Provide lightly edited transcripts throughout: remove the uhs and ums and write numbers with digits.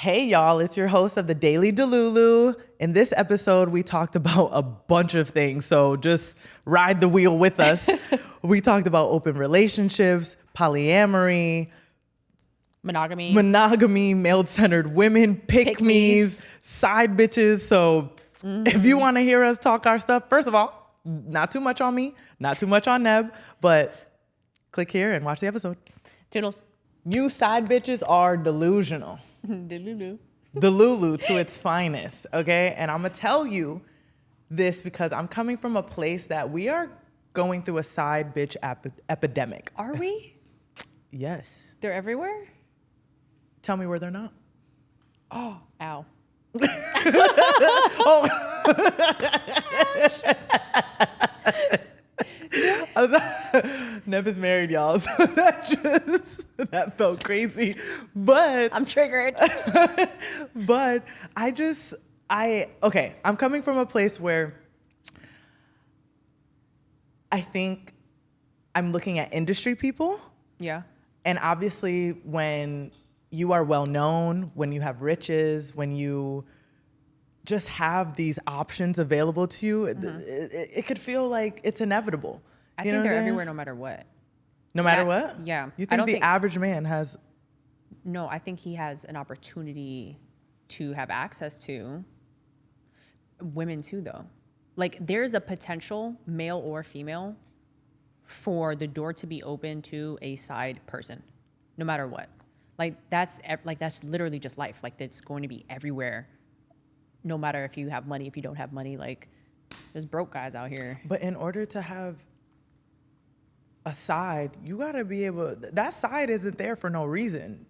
Hey y'all, it's your host of the Daily Delulu. In this episode, we talked about a bunch of things, so just ride the wheel with us. We talked about open relationships, polyamory, monogamy, male-centered women, pick-me's, side bitches. So if you want to hear us talk our stuff, first of all, not too much on me, not too much on Neb, but click here and watch the episode. Toodles. You side bitches are delusional. Delulu to its finest, okay? And I'm gonna tell you this because I'm coming from a place that we are going through a side bitch epidemic. Are we? Yes. They're everywhere? Tell me where they're not. Oh, ow. Nev is married, y'all. So that felt crazy. But I'm triggered. But I'm coming from a place where I think I'm looking at industry people. Yeah. And obviously when you are well known, when you have riches, when you just have these options available to you, it could feel like it's inevitable. I think they're everywhere no matter what. No matter what? Yeah. You think the average man has... No, I think he has an opportunity to have access to women too, though. Like, there's a potential, male or female, for the door to be open to a side person, no matter what. That's literally just life. Like, it's going to be everywhere, no matter if you have money, if you don't have money. Like, there's broke guys out here. But in order to have a side, you gotta be able... That side isn't there for no reason.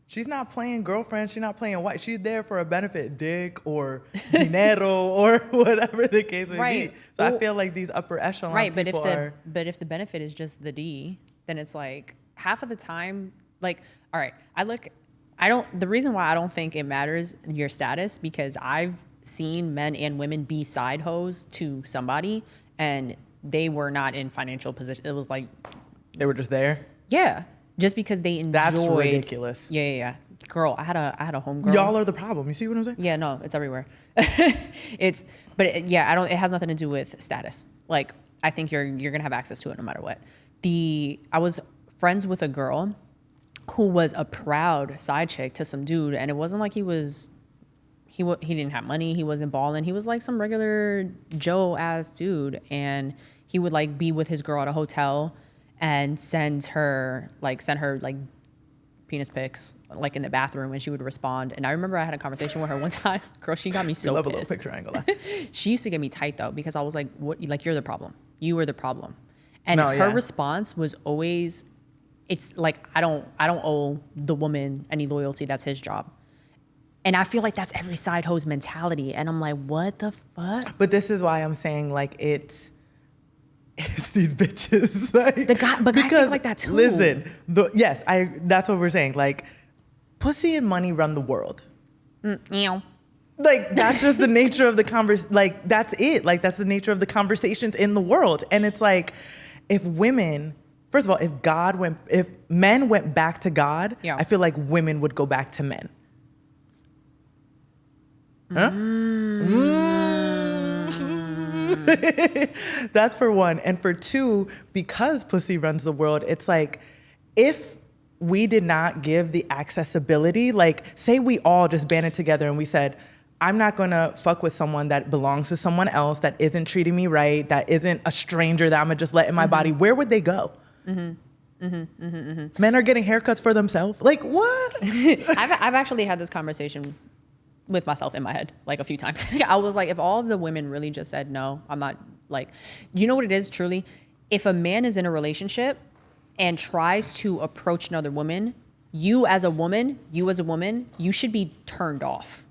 She's not playing girlfriend. She's not playing wife. She's there for a benefit, dick or dinero or whatever the case may be. So I feel like these upper echelon people are... But if the benefit is just the D, then it's like half of the time, like, all right, the reason why I don't think it matters your status, because I've seen men and women be side hoes to somebody and they were not in financial position. It was like... They were just there? Yeah. Just because they enjoyed... That's ridiculous. Yeah. Girl, I had a homegirl. Y'all are the problem. You see what I'm saying? Yeah, no, it's everywhere. It has nothing to do with status. Like, I think you're gonna have access to it no matter what. I was friends with a girl who was a proud side chick to some dude, and it wasn't like he didn't have money, he wasn't balling, he was like some regular Joe ass dude, and he would like be with his girl at a hotel and send her penis pics like in the bathroom, and she would respond. And I remember I had a conversation with her one time. Girl, she got me so love pissed. A little picture angle. She used to get me tight though, because I was like, "What? Like, you're the problem. You were the problem." And her response was always, "It's like I don't owe the woman any loyalty. That's his job." And I feel like that's every side hoe's mentality. And I'm like, what the fuck? But this is why I'm saying like it's these bitches. Like, but guys think like that too. Listen, that's what we're saying. Like, pussy and money run the world. Like, that's just the nature of the conversation. Like, that's it. Like, that's the nature of the conversations in the world. And it's like, if women, first of all, if men went back to God, I feel like women would go back to men. Huh? That's for one. And for two, because pussy runs the world, it's like, if we did not give the accessibility, like, say we all just banded together and we said, I'm not gonna fuck with someone that belongs to someone else, that isn't treating me right, that isn't a stranger that I'm gonna just let in my body, where would they go? Men are getting haircuts for themselves. Like, what? I've actually had this conversation with myself in my head like a few times. I was like, if all of the women really just said, no, I'm not, like, you know what it is truly? If a man is in a relationship and tries to approach another woman, you as a woman, you should be turned off.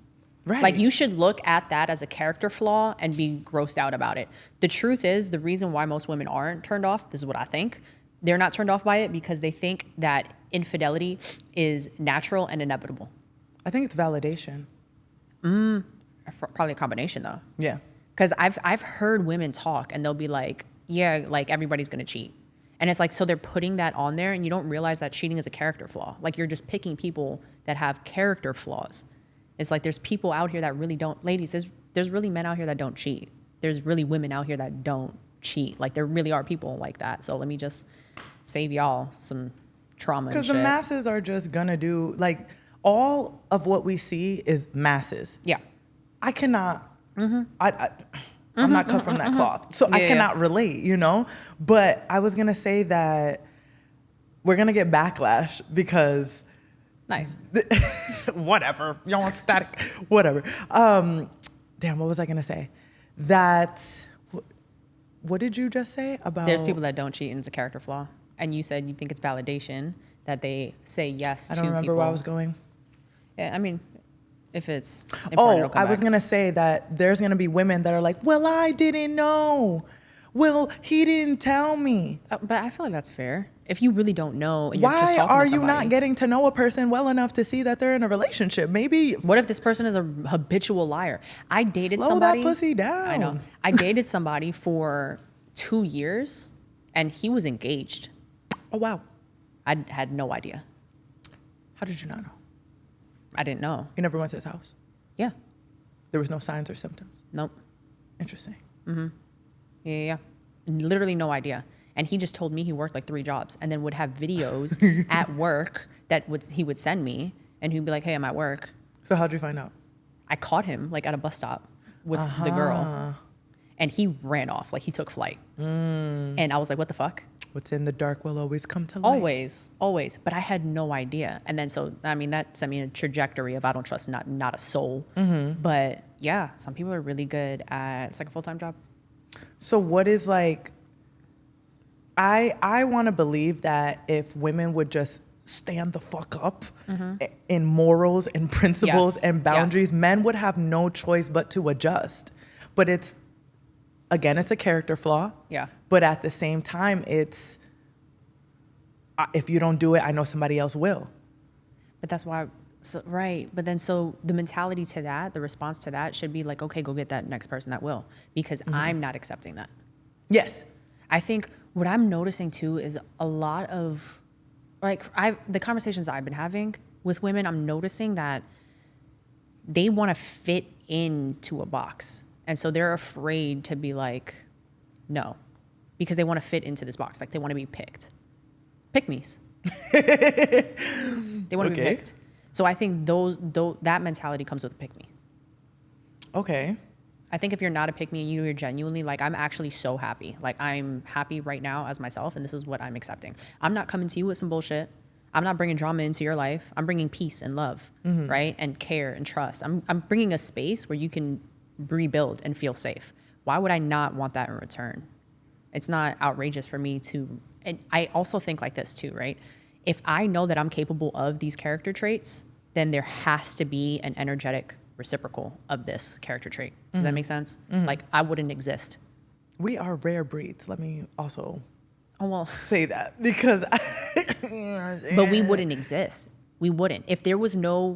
Right. Like, you should look at that as a character flaw and be grossed out about it. The truth is, the reason why most women aren't turned off, this is what I think, they're not turned off by it because they think that infidelity is natural and inevitable. I think it's validation. Probably a combination though. Yeah. Because I've heard women talk and they'll be like, yeah, like everybody's gonna cheat. And it's like, so they're putting that on there and you don't realize that cheating is a character flaw. Like, you're just picking people that have character flaws. It's like there's people out here that really don't. Ladies, there's really men out here that don't cheat. There's really women out here that don't cheat. Like there really are people like that. So let me just save y'all some trauma and shit. Because the masses are just gonna do, like, all of what we see is masses. Yeah. I cannot, I'm not cut from that cloth. So I cannot relate, you know? But I was gonna say that we're gonna get backlash because Nice. whatever. Y'all want static, whatever. Damn, what was I gonna say? That, what did you just say about? There's people that don't cheat and it's a character flaw. And you said you think it's validation that they say yes to people. I don't remember where I was going. Yeah, I mean, if it's important, I was gonna say that there's gonna be women that are like, well, I didn't know. Well, he didn't tell me. But I feel like that's fair. If you really don't know, and you're just Why talking are to you somebody, not getting to know a person well enough to see that they're in a relationship? Maybe. What if this person is a habitual liar? I dated Slow somebody. that pussy down. I know. I dated somebody for 2 years, and he was engaged. Oh wow. I had no idea. How did you not know? I didn't know. You never went to his house. Yeah. There was no signs or symptoms. Nope. Interesting. Yeah. Literally no idea. And he just told me he worked like 3 jobs and then would have videos at work that he would send me, and he'd be like, hey, I'm at work. So how'd you find out? I caught him like at a bus stop with the girl, and he ran off. Like he took flight. And I was like, what the fuck? What's in the dark will always come to light. Always. But I had no idea. And then so, I mean, that sent me in a trajectory of I don't trust not a soul. But yeah, some people are really good at, it's like a full-time job. So what is like, I want to believe that if women would just stand the fuck up in morals and principles and boundaries, men would have no choice but to adjust. But it's, again, it's a character flaw. Yeah. But at the same time, it's, if you don't do it, I know somebody else will. But that's why, right. But then so the mentality to that, the response to that should be like, okay, go get that next person that will, because I'm not accepting that. Yes. I think what I'm noticing too is a lot of, like, the conversations I've been having with women, I'm noticing that they want to fit into a box. And so they're afraid to be like, no, because they want to fit into this box. Like they want to be picked. Pick-me's. They want to be picked. So I think that mentality comes with a pick-me. Okay. I think if you're not a pick-me and you're genuinely like, I'm actually so happy. Like I'm happy right now as myself, and this is what I'm accepting. I'm not coming to you with some bullshit. I'm not bringing drama into your life. I'm bringing peace and love, right? And care and trust. I'm bringing a space where you can rebuild and feel safe. Why would I not want that in return? It's not outrageous for me to, and I also think like this too, right? If I know that I'm capable of these character traits, then there has to be an energetic reciprocal of this character trait. Does that make sense? Like I wouldn't exist. We are rare breeds. Let me also well say that because but we wouldn't exist. We wouldn't. If there was no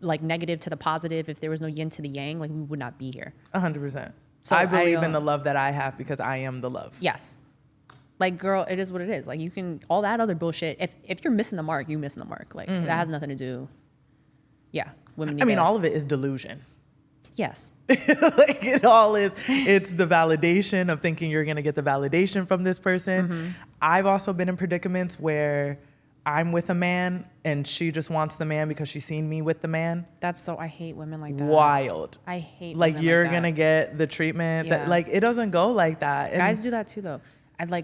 like negative to the positive, if there was no yin to the yang, like we would not be here. 100%. So I believe in the love that I have because I am the love. Yes. Like, girl, it is what it is. Like, you can, all that other bullshit, if you're missing the mark, you missing the mark. Like, that has nothing to do. Yeah. Women need all of it is delusion. Yes. Like, it all is. It's the validation of thinking you're going to get the validation from this person. I've also been in predicaments where I'm with a man and she just wants the man because she's seen me with the man. That's so, I hate women like that. Wild. I hate like women you're like that. going to get the treatment that, like, it doesn't go like that. And guys do that too, though.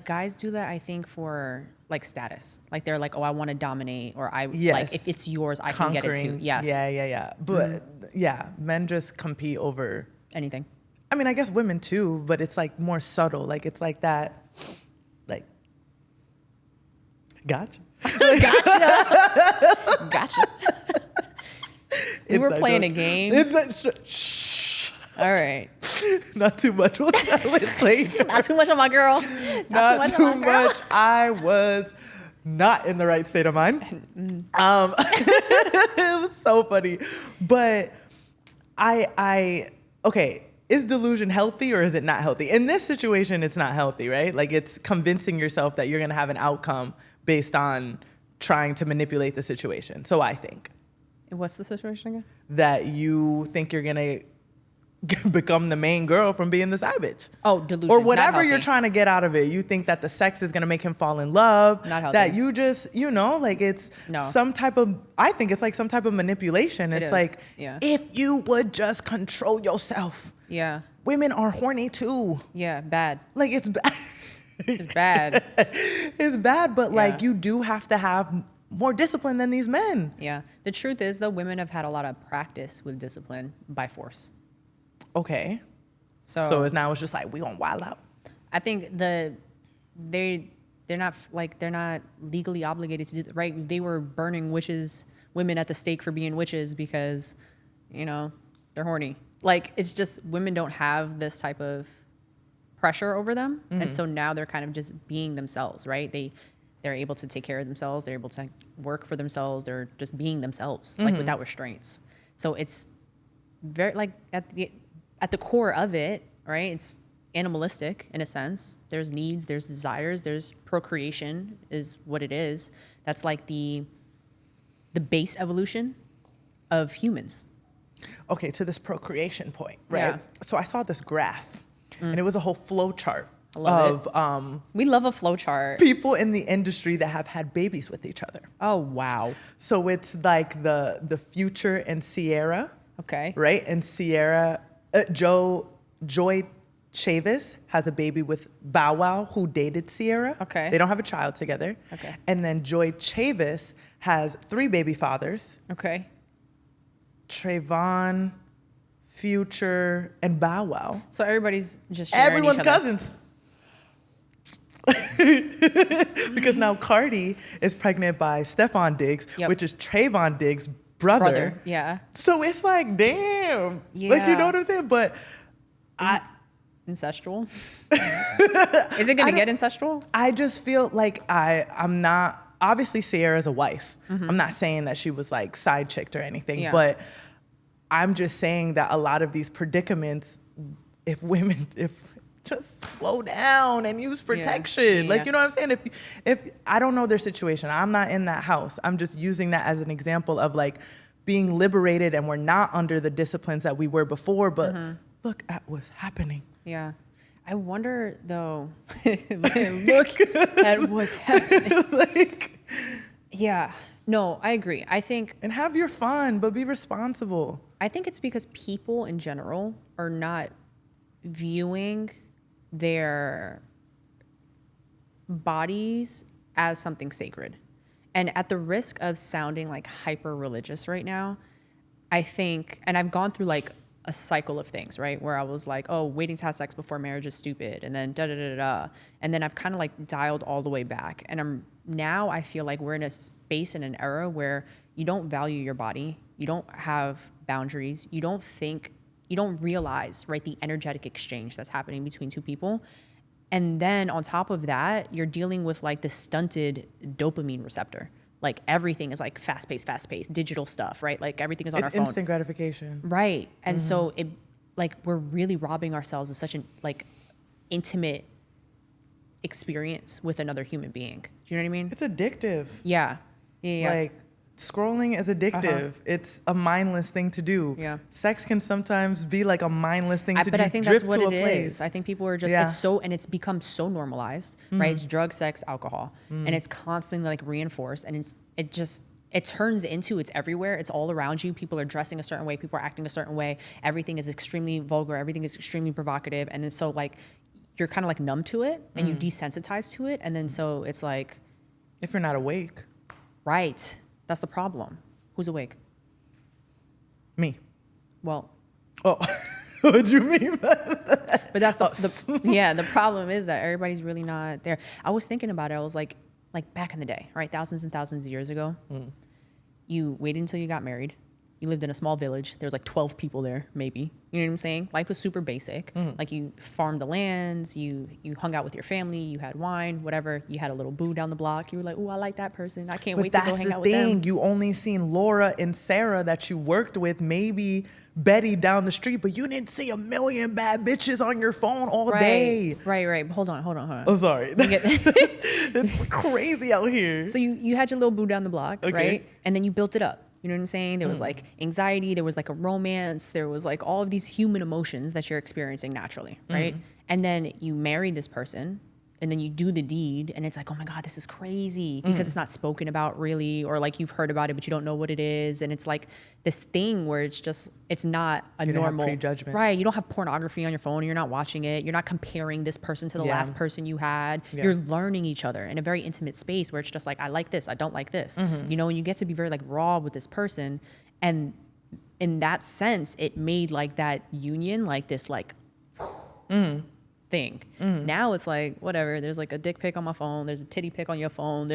Guys do that, I think, for like status. Like they're like, oh, I want to dominate, or like if it's yours, I can get it too. Yes. Yeah. But yeah, men just compete over anything. I mean, I guess women too, but it's like more subtle. Like it's like that, like, gotcha. Gotcha. We were playing a game. Shh. All right. Not too much. What's that playing? Not too much on my girl. Not too much. I was not in the right state of mind. It was so funny. But okay, is delusion healthy or is it not healthy? In this situation, it's not healthy, right? Like it's convincing yourself that you're going to have an outcome based on trying to manipulate the situation. So I think. What's the situation again? That you think you're gonna become the main girl from being the savage. Oh, delusion. Or Not whatever you're healthy. trying to get out of it. You think that the sex is gonna make him fall in love. Not healthy. That you just, like it's some type of, I think it's like some type of manipulation. It's like, if you would just control yourself. Yeah. Women are horny too. Yeah, bad. Like it's bad. It's bad. It's bad, but like you do have to have more discipline than these men. Yeah. The truth is, though, women have had a lot of practice with discipline by force. Okay. So it's now it's just like we gonna wild out. I think they're not legally obligated to do that, right? They were burning women at the stake for being witches because, they're horny. Like, it's just women don't have this type of pressure over them, and so now they're kind of just being themselves, right? They're able to take care of themselves. They're able to work for themselves. They're just being themselves, like without restraints. So it's very like at the core of it, right? It's animalistic in a sense. There's needs, there's desires, there's procreation is what it is. That's like the base evolution of humans. Okay, to this procreation point, right? Yeah. So I saw this graph, and it was a whole flow chart love of We love a flow chart. people in the industry that have had babies with each other. Oh, wow. So it's like the Future and Sierra, Okay. right? And Sierra, Joy Chavis has a baby with Bow Wow, who dated Sierra. Okay. They don't have a child together. Okay. And then Joy Chavis has 3 baby fathers: Okay. Trayvon, Future, and Bow Wow. So everybody's just sharing Everyone's each other. cousins. Because now Cardi is pregnant by Stephon Diggs, which is Trayvon Diggs' brother. Yeah. So it's like, damn. Yeah. Like, you know what I'm saying? But Incestual? Is it going to get incestual? I just feel like I'm not, obviously Sierra's a wife. I'm not saying that she was like side chicked or anything, but I'm just saying that a lot of these predicaments, if just slow down and use protection. Like, you know what I'm saying? If I don't know their situation, I'm not in that house. I'm just using that as an example of like being liberated, and we're not under the disciplines that we were before, but look at what's happening. Yeah. I wonder though, look at what's happening. Yeah. No, I agree. I think, and have your fun, but be responsible. I think it's because people in general are not viewing their bodies as something sacred. And at the risk of sounding like hyper religious right now, I think, and I've gone through like a cycle of things, right? Where I was like, oh, waiting to have sex before marriage is stupid. And then And then I've kind of like dialed all the way back. And now I feel like we're in a space and an era where you don't value your body. You don't have boundaries. You don't realize, right, the energetic exchange that's happening between two people. And then on top of that, you're dealing with like the stunted dopamine receptor. Like everything is like fast-paced, digital stuff, right? Like everything is on our phone. It's instant gratification. Right. And so it, like, we're really robbing ourselves of such an like intimate experience with another human being. Do you know what I mean? It's addictive. Yeah. Like, scrolling is addictive. It's a mindless thing to do. Yeah. Sex can sometimes be like a mindless thing to do. But I think that's what it is. I think people are just, and it's become so normalized, right? It's drug, sex, alcohol, and it's constantly like reinforced, and it turns into, it's everywhere. It's all around you. People are dressing a certain way. People are acting a certain way. Everything is extremely vulgar. Everything is extremely provocative. And then so like, you're kind of like numb to it and you desensitize to it. And then so it's like, if you're not awake. Right. That's the problem. Who's awake? Me. Well. Oh, what do you mean? But that's the problem is that everybody's really not there. I was thinking about it. I was like back in the day, right? Thousands and thousands of years ago, you waited until you got married. You lived in a small village. There was like 12 people there, maybe. You know what I'm saying? Life was super basic. Like you farmed the lands, you hung out with your family, you had wine, whatever. You had a little boo down the block. You were like, oh, I like that person. I can't wait to go hang out with them. That's the thing. You only seen Laura and Sarah that you worked with, maybe Betty down the street, but you didn't see a million bad bitches on your phone all day. Right. Hold on. Oh, sorry. It's crazy out here. So you had your little boo down the block, right? And then you built it up. You know what I'm saying? There was like anxiety, there was like a romance, there was like all of these human emotions that you're experiencing naturally, right? And then you marry this person and then you do the deed and it's like, oh my God, this is crazy because it's not spoken about really, or like you've heard about it, but you don't know what it is. And it's like this thing where it's just, it's not a You don't have normal, prejudgments. right? You don't have pornography on your phone. You're not watching it. You're not comparing this person to the last person you had. Yeah. You're learning each other in a very intimate space where it's just like, I like this. I don't like this, you know, and you get to be very like raw with this person. And in that sense, it made like that union, like this, like, thing. Now it's like whatever. There's like a dick pic on my phone. There's a titty pic on your phone.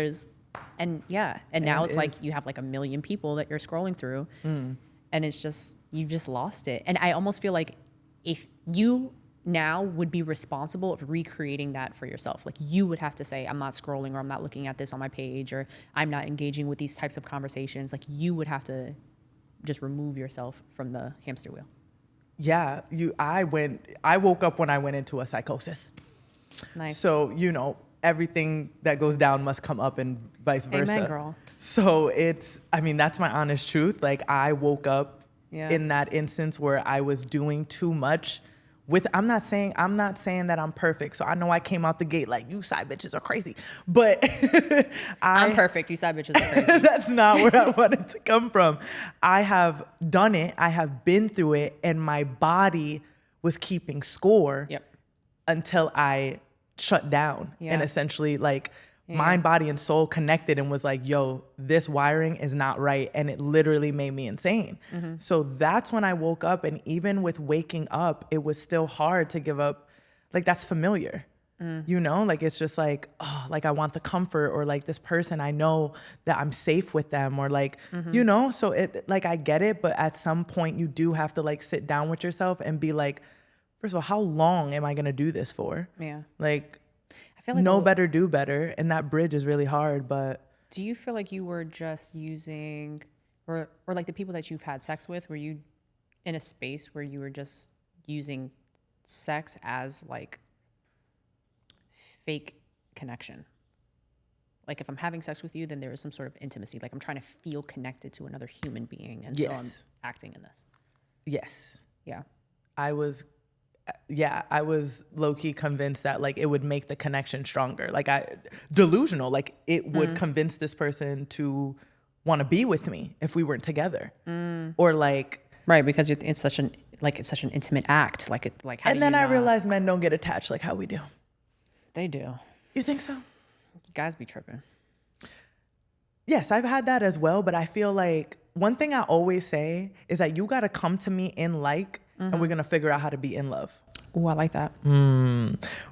And now it's like you have like a million people that you're scrolling through, and it's just you've just lost it. And I almost feel like if you now would be responsible of recreating that for yourself, like you would have to say, I'm not scrolling, or I'm not looking at this on my page, or I'm not engaging with these types of conversations. Like you would have to just remove yourself from the hamster wheel. Yeah, I woke up when I went into a psychosis. Nice. So, you know, everything that goes down must come up and vice versa. Amen, girl. So that's my honest truth. Like I woke up in that instance where I was doing too much I'm not saying that I'm perfect. So I know I came out the gate like, you side bitches are crazy, but I'm perfect. You side bitches are crazy. That's not where I wanted to come from. I have done it. I have been through it, and my body was keeping score until I shut down and essentially like mind, body, and soul connected and was like, yo, this wiring is not right. And it literally made me insane. So that's when I woke up. And even with waking up, it was still hard to give up. Like, that's familiar, you know, like, it's just like, oh, like I want the comfort, or like this person, I know that I'm safe with them, or like, you know, so it, like, I get it. But at some point you do have to like sit down with yourself and be like, first of all, how long am I going to do this for? Yeah. Like, I feel like know better, do better. And that bridge is really hard, but. Do you feel like you were just using, or like the people that you've had sex with, were you in a space where you were just using sex as like fake connection? Like if I'm having sex with you, then there is some sort of intimacy. Like I'm trying to feel connected to another human being. And so I'm acting in this. Yes. Yeah. I was low-key convinced that like it would make the connection stronger. Like delusional, like it would convince this person to want to be with me if we weren't together. Or like, right, because it's such an intimate act. And then I realized men don't get attached like how we do. They do. You think so? Guys be tripping. Yes, I've had that as well, but I feel like one thing I always say is that you got to come to me in like, and we're going to figure out how to be in love. Oh, I like that.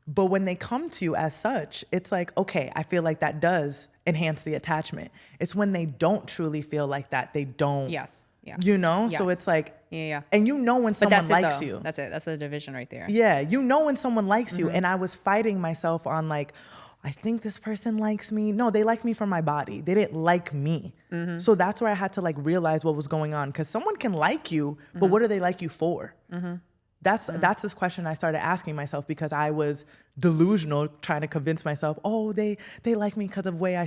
But when they come to you as such, it's like, okay, I feel like that does enhance the attachment. It's when they don't truly feel like that, they don't. Yes. Yeah. You know? Yes. So it's like, and you know when someone likes you. That's it. That's the division right there. Yeah. You know when someone likes you. And I was fighting myself on like, I think this person likes me. No, they like me for my body. They didn't like me. So that's where I had to like realize what was going on. Because someone can like you, but what do they like you for? That's this question I started asking myself because I was delusional trying to convince myself, oh, they like me because of the way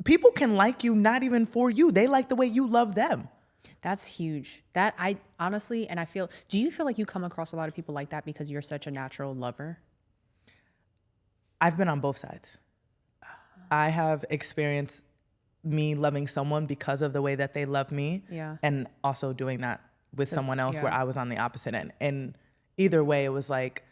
people can like you not even for you. They like the way you love them. That's huge. That I honestly, and I feel, do you feel like you come across a lot of people like that because you're such a natural lover? I've been on both sides. I have experienced me loving someone because of the way that they love me. Yeah. And also doing that with someone else where I was on the opposite end. And either way, it was like,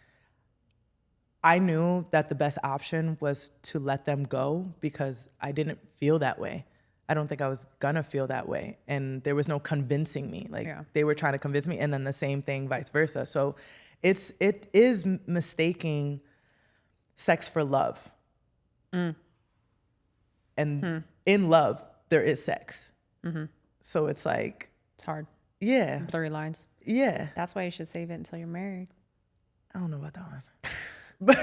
I knew that the best option was to let them go because I didn't feel that way. I don't think I was gonna feel that way. And there was no convincing me. Like they were trying to convince me, and then the same thing vice versa. So it is mistaking sex for love. And in love, there is sex. So it's like, it's hard. Yeah. Blurry lines. Yeah. That's why you should save it until you're married. I don't know about that one. But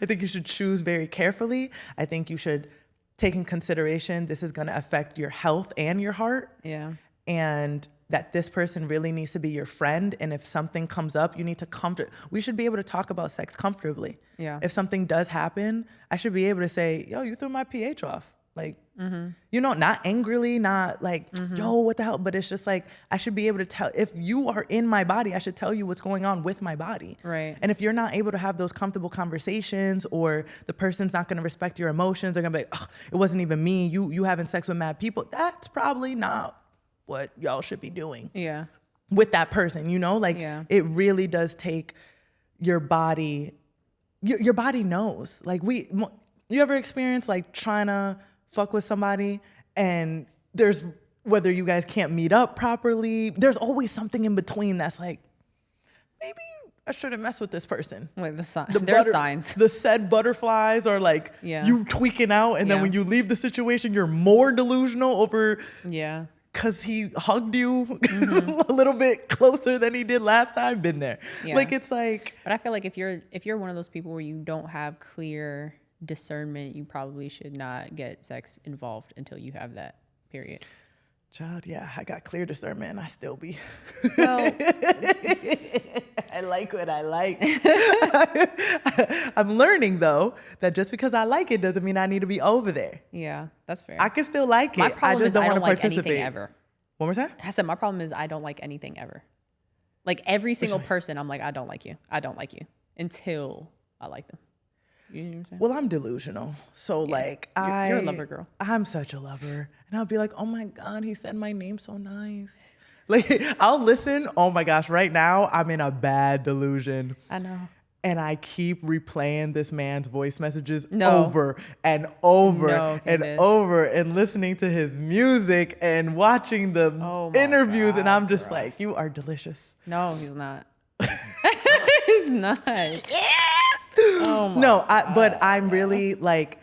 I think you should choose very carefully. I think you should take in consideration this is going to affect your health and your heart. Yeah. And that this person really needs to be your friend. And if something comes up, you need to we should be able to talk about sex comfortably. Yeah. If something does happen, I should be able to say, yo, you threw my pH off. Like, you know, not angrily, not like, yo, what the hell? But it's just like, I should be able to tell, if you are in my body, I should tell you what's going on with my body. Right. And if you're not able to have those comfortable conversations, or the person's not going to respect your emotions, they're going to be like, oh, it wasn't even me. You having sex with mad people. That's probably not what y'all should be doing. Yeah. With that person, you know, like it really does take your body. Your body knows. Like you ever experience like trying to fuck with somebody and there's, whether you guys can't meet up properly, there's always something in between that's like, maybe I shouldn't mess with this person. Like there's signs. The said butterflies are like you tweaking out, and then when you leave the situation, you're more delusional over because he hugged you a little bit closer than he did last time. Been there. Like it's like. But I feel like if you're one of those people where you don't have clear discernment, you probably should not get sex involved until you have that, period. Child, yeah, I got clear discernment and I still be. Well, I like what I like. I'm learning though that just because I like it doesn't mean I need to be over there. Yeah, that's fair. I can still like it. My problem I just is don't I want to don't like participate. anything ever. One more time? I said my problem is I don't like anything ever. Like every single person, I'm like, I don't like you. I don't like you until I like them. You know what I'm saying? Well, I'm delusional. So like you're a lover girl. I'm such a lover. And I'll be like, oh my God, he said my name so nice. Like I'll listen. Oh my gosh, right now I'm in a bad delusion. I know. And I keep replaying this man's voice messages over and over and over, and listening to his music and watching the interviews. God, and I'm just like, you are delicious. No, he's not. He's not. Oh my God. But I'm really like,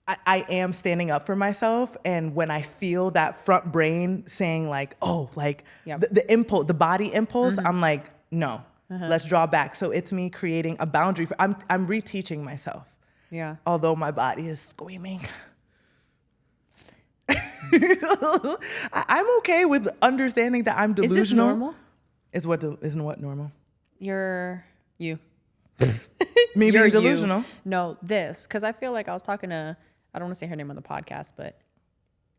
I am standing up for myself. And when I feel that front brain saying like, oh, like the impulse, the body impulse, I'm like, no, let's draw back. So it's me creating a boundary. I'm reteaching myself. Yeah. Although my body is screaming. I'm okay with understanding that I'm delusional. Is this normal? Isn't what normal? You're you. Me being delusional. You. No, because I feel like I was talking to, I don't want to say her name on the podcast, but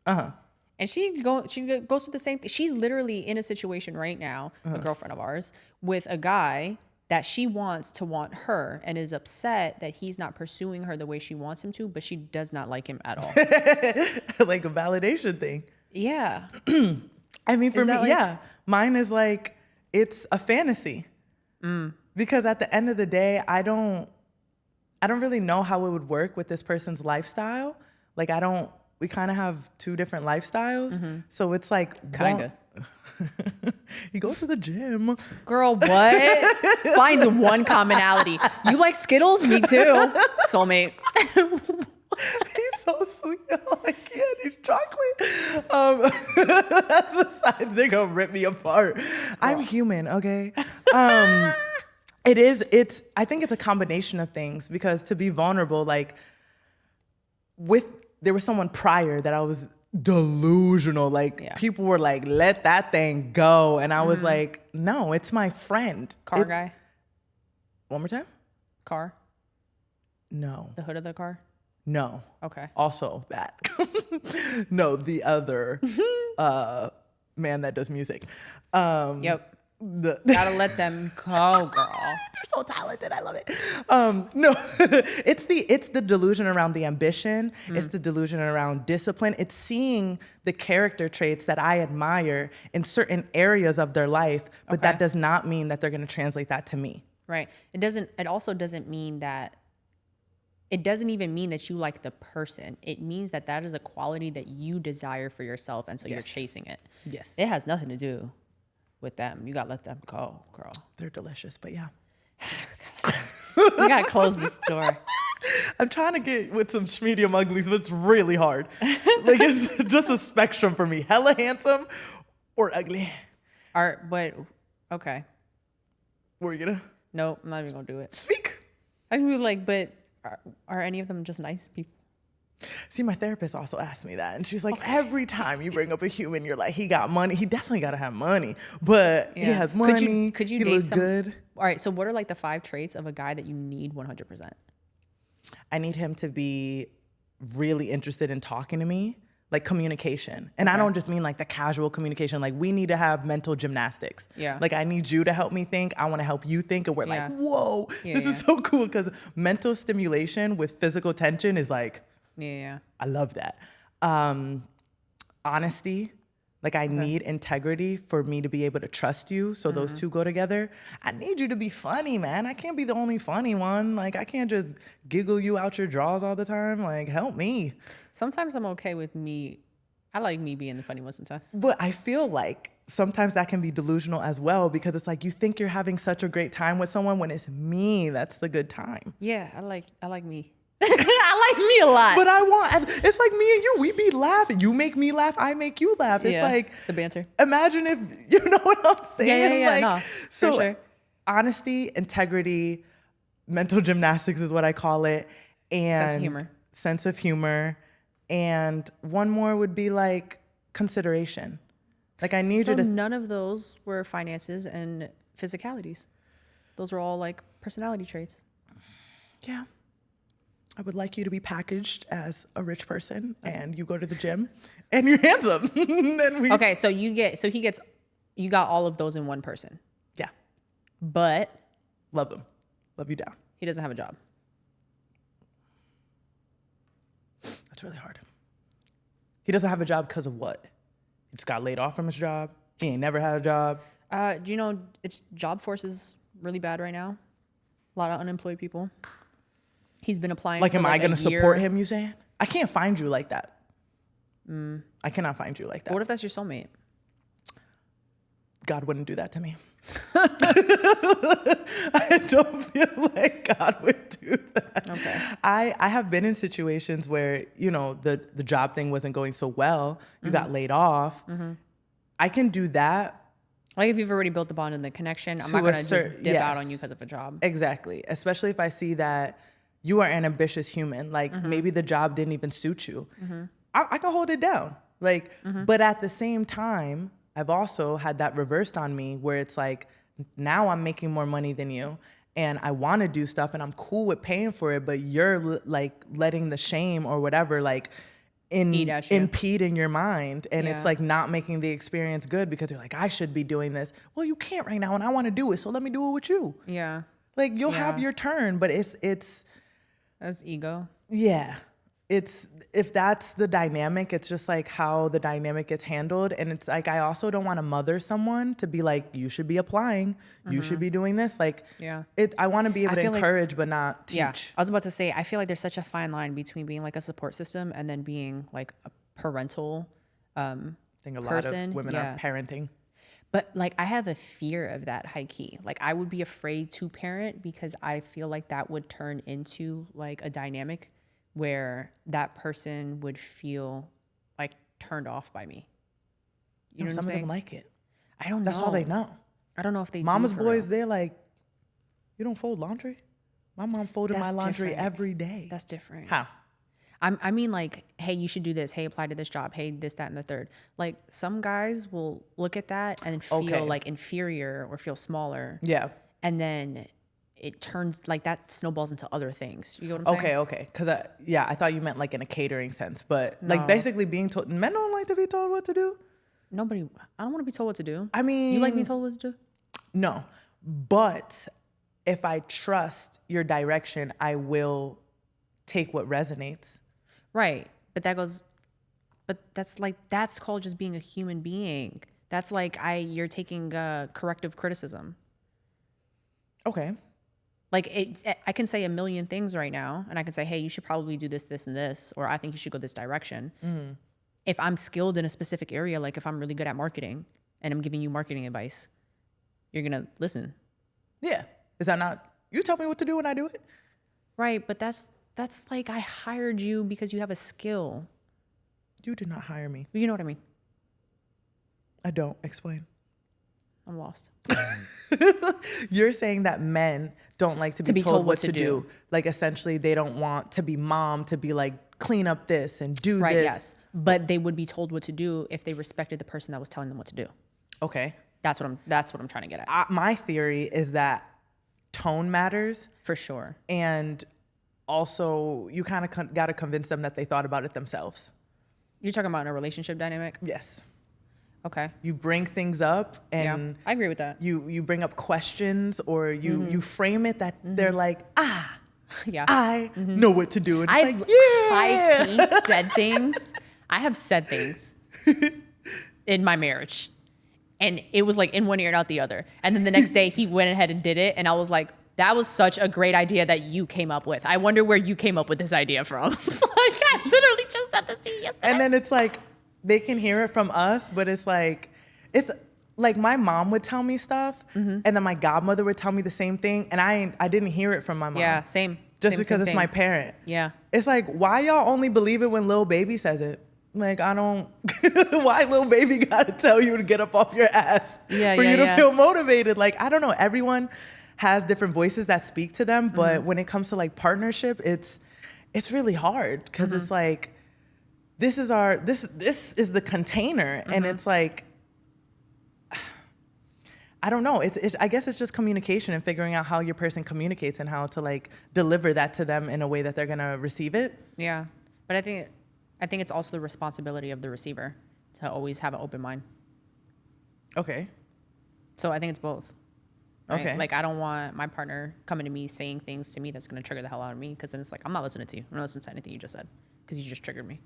and she goes through the same thing. She's literally in a situation right now, a girlfriend of ours, with a guy that she wants to want her, and is upset that he's not pursuing her the way she wants him to, but she does not like him at all. Like a validation thing. Yeah. I mean, for me, mine is like, it's a fantasy. Because at the end of the day, I don't really know how it would work with this person's lifestyle. Like we kind of have two different lifestyles. So it's like, kind of. He goes to the gym. Girl, what? Finds one commonality. You like Skittles? Me too. Soulmate. He's so sweet. Oh, I can't. He's chocolate. That's besides. They're gonna rip me apart. I'm human, okay? I think it's a combination of things, because to be vulnerable, like there was someone prior that I was delusional. Like people were like, let that thing go. And I was like, no, it's my friend. Guy. One more time? Car. No. The hood of the car? No. Okay. Also that. No, the other man that does music. Yep. Gotta let them go, girl. They're so talented. I love it. No, it's the delusion around the ambition. It's the delusion around discipline. It's seeing the character traits that I admire in certain areas of their life, but that does not mean that they're going to translate that to me. Right. It also doesn't mean that. It doesn't even mean that you like the person. It means that is a quality that you desire for yourself, and so you're chasing it. Yes. It has nothing to do with them. You gotta let them go, girl. They're delicious, but yeah. We gotta close this door. I'm trying to get with some medium uglies, but it's really hard. Like it's just a spectrum for me. Hella handsome or ugly. Okay. Were you gonna? No, I'm not even gonna do it. Speak. I can be like, but are any of them just nice people? See, my therapist also asked me that, and she's like, every time you bring up a human, you're like, he got money. He definitely got to have money, but he has money. Could you he date looks good. All right, so what are like the 5 traits of a guy that you need 100%? I need him to be really interested in talking to me, like communication. And I don't just mean like the casual communication. Like we need to have mental gymnastics. Yeah. Like I need you to help me think. I want to help you think. And we're Yeah. like, whoa, this is so cool. Because mental stimulation with physical tension is like, Yeah. I love that. Honesty. Like I need integrity for me to be able to trust you. So those two go together. I need you to be funny, man. I can't be the only funny one. Like I can't just giggle you out your drawers all the time. Like help me. Sometimes I'm okay with me. I like me being the funny one sometimes. But I feel like sometimes that can be delusional as well, because it's like you think you're having such a great time with someone when it's me that's the good time. Yeah, I like me. I like me a lot. But it's like me and you, we be laughing. You make me laugh, I make you laugh. It's like the banter. Imagine if, you know what I'm saying? Yeah, like, no, so for sure. Honesty, integrity, mental gymnastics is what I call it. And sense of humor. And one more would be like consideration. Like I need you to. None of those were finances and physicalities. Those were all like personality traits. Yeah. I would like you to be packaged as a rich person and you go to the gym and you're handsome. Okay, so you got all of those in one person. Yeah. But. Love them. Love you down. He doesn't have a job. That's really hard. He doesn't have a job because of what? He just got laid off from his job? He ain't never had a job? Do you know it's job force is really bad right now? A lot of unemployed people. He's been applying. Like, am I going to support him, you saying? I can't find you like that. I cannot find you like that. What if that's your soulmate? God wouldn't do that to me. I don't feel like God would do that. Okay. I have been in situations where, you know, the job thing wasn't going so well. You got laid off. I can do that. Like if you've already built the bond and the connection, I'm not going to just dip out on you because of a job. Exactly. Especially if I see that you are an ambitious human. Like maybe the job didn't even suit you. I can hold it down. Like, but at the same time, I've also had that reversed on me where it's like, now I'm making more money than you and I want to do stuff and I'm cool with paying for it, but you're like letting the shame or whatever, like impede in your mind. And it's like not making the experience good because you're like, I should be doing this. Well, you can't right now and I want to do it. So let me do it with you. Yeah. Like you'll have your turn, but it's that's ego. Yeah. If that's the dynamic, it's just like how the dynamic gets handled. And it's like, I also don't want to mother someone to be like, you should be applying, you should be doing this. Like, I want to be able to encourage, but not teach. Yeah. I was about to say, I feel like there's such a fine line between being like a support system and then being like a parental I think a lot of women are parenting. But like, I have a fear of that high key. Like I would be afraid to parent because I feel like that would turn into like a dynamic where that person would feel like turned off by me. You know what I'm saying? Some of them like it. I don't know. That's all they know. I don't know if they Mama's do. boys, they're like, you don't fold laundry? My mom folded my laundry every day. That's different. How? I mean like, hey, you should do this. Hey, apply to this job. Hey, this, that, and the third. Like some guys will look at that and feel like inferior or feel smaller. Yeah. And then it turns like that snowballs into other things. You know what I'm saying? Okay. Because I thought you meant like in a catering sense, but like basically being told. Men don't like to be told what to do. I don't want to be told what to do. I mean, you like being told what to do? No, but if I trust your direction, I will take what resonates. Right, but that's called just being a human being. That's like you're taking corrective criticism. Okay. Like I can say a million things right now, and I can say, "Hey, you should probably do this, this, and this," or "I think you should go this direction." If I'm skilled in a specific area, like if I'm really good at marketing and I'm giving you marketing advice, you're gonna listen. Yeah, is that not? You tell me what to do and I do it. Right, but that's like I hired you because you have a skill. You did not hire me. You know what I mean? I don't. Explain. I'm lost. You're saying that men don't like to be told what to do. Like essentially they don't want to be mom to be like, clean up this and do right, this. Yes. But they would be told what to do if they respected the person that was telling them what to do. Okay. That's what I'm trying to get at. My theory is that tone matters. For sure. And also, you kind of got to convince them that they thought about it themselves. You're talking about in a relationship dynamic? Yes. Okay. You bring things up and I agree with that. You bring up questions, or you frame it that they're like, Yeah. I know what to do. And I've it's like, high-key said things. I have said things in my marriage. And it was like in one ear and out the other. And then the next day he went ahead and did it. And I was like, that was such a great idea that you came up with. I wonder where you came up with this idea from. Like, I literally just said this to you yesterday. And then it's like, they can hear it from us, but it's like my mom would tell me stuff, and then my godmother would tell me the same thing, and I didn't hear it from my mom. Yeah, same. Just same, because same, it's same. my parent. Yeah. It's like, why y'all only believe it when Lil Baby says it? Like, I don't, why Lil Baby gotta tell you to get up off your ass for you to feel motivated? Like, I don't know. Everyone has different voices that speak to them, but when it comes to like partnership, it's really hard, because it's like, this is the container, and it's like, I don't know. I guess it's just communication and figuring out how your person communicates and how to like deliver that to them in a way that they're gonna receive it. Yeah, but I think it's also the responsibility of the receiver to always have an open mind. Okay. So I think it's both. Right? Okay. Like, I don't want my partner coming to me saying things to me that's gonna trigger the hell out of me, because then it's like, I'm not listening to you. I'm not listening to anything you just said because you just triggered me.